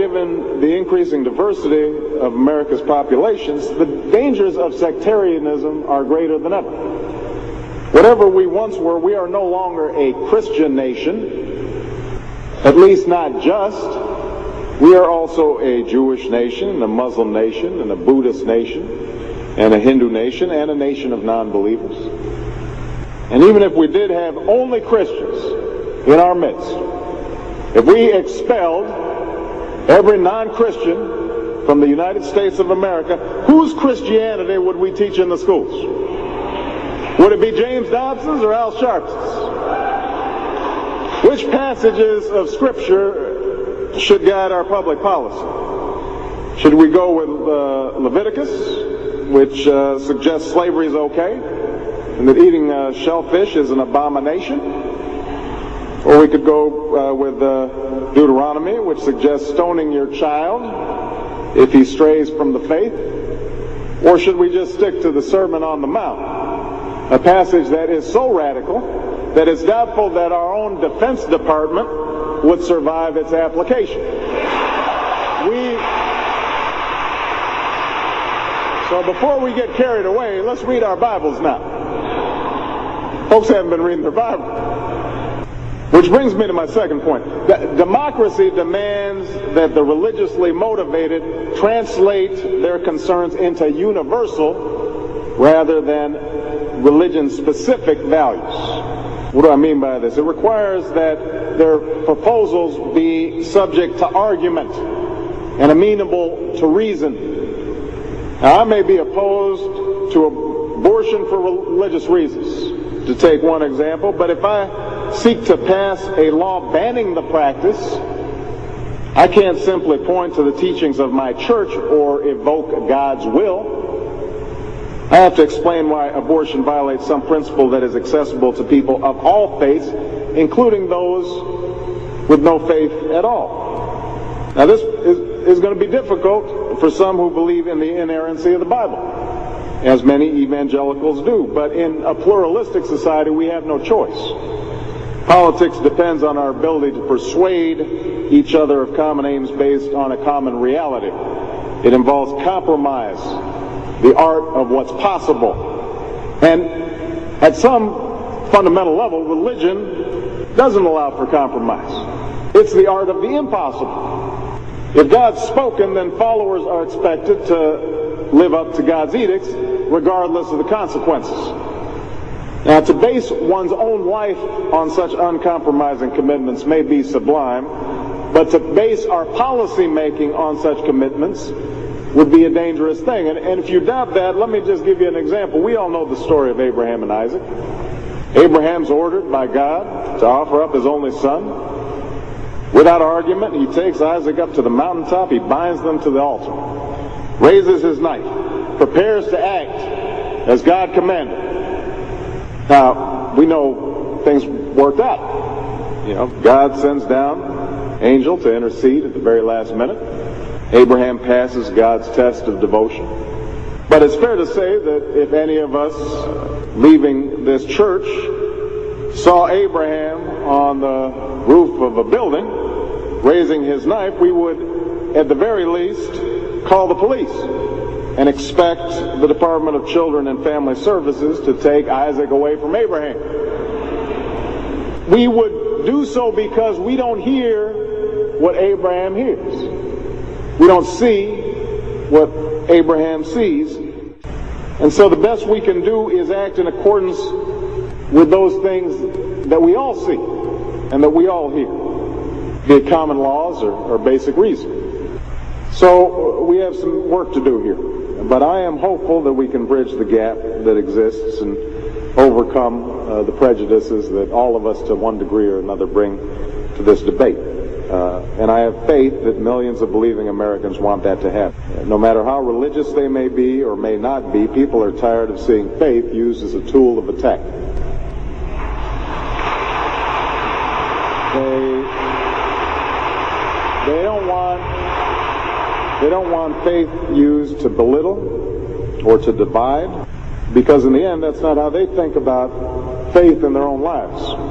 given the increasing diversity of America's populations, the dangers of sectarianism are greater than ever. Whatever we once were, we are no longer a Christian nation, at least not just. We are also a Jewish nation, a Muslim nation, and a Buddhist nation, and a Hindu nation, and a nation of non-believers. And even if we did have only Christians in our midst, if we expelled every non-Christian from the United States of America, whose Christianity would we teach in the schools? Would it be James Dobson's or Al Sharps's? Which passages of Scripture should guide our public policy? Should we go with Leviticus, which suggests slavery is okay, and that eating shellfish is an abomination? Or we could go with Deuteronomy, which suggests stoning your child if he strays from the faith? Or should we just stick to the Sermon on the Mount, a passage that is so radical that it's doubtful that our own Defense Department would survive its application? So before we get carried away, let's read our Bibles now. Folks haven't been reading their Bible. Which brings me to my second point. Democracy demands that the religiously motivated translate their concerns into universal rather than religion-specific values. What do I mean by this? It requires that their proposals be subject to argument and amenable to reason. Now, I may be opposed to abortion for religious reasons, to take one example, but if I seek to pass a law banning the practice, I can't simply point to the teachings of my church or evoke God's will. I have to explain why abortion violates some principle that is accessible to people of all faiths, including those with no faith at all. Now, this is going to be difficult for some who believe in the inerrancy of the Bible, as many evangelicals do. But in a pluralistic society, we have no choice. Politics depends on our ability to persuade each other of common aims based on a common reality. It involves compromise, the art of what's possible. And at some fundamental level, religion doesn't allow for compromise. It's the art of the impossible. If God's spoken, then followers are expected to live up to God's edicts, regardless of the consequences. Now, to base one's own life on such uncompromising commitments may be sublime, but to base our policy making on such commitments would be a dangerous thing. And if you doubt that, let me just give you an example. We all know the story of Abraham and Isaac. Abraham's ordered by God to offer up his only son. Without argument, he takes Isaac up to the mountaintop, he binds them to the altar, raises his knife, prepares to act as God commanded. Now, we know things worked out. You know, God sends down an angel to intercede at the very last minute. Abraham passes God's test of devotion. But it's fair to say that if any of us leaving this church saw Abraham on the roof of a building raising his knife, we would, at the very least, call the police and expect the Department of Children and Family Services to take Isaac away from Abraham. We would do so because we don't hear what Abraham hears. We don't see what Abraham sees. And so the best we can do is act in accordance with those things that we all see and that we all hear, be it common laws or basic reason. So we have some work to do here. But I am hopeful that we can bridge the gap that exists and overcome the prejudices that all of us to one degree or another bring to this debate. And I have faith that millions of believing Americans want that to happen. No matter how religious they may be or may not be, people are tired of seeing faith used as a tool of attack. They don't want faith used to belittle or to divide, because in the end, that's not how they think about faith in their own lives.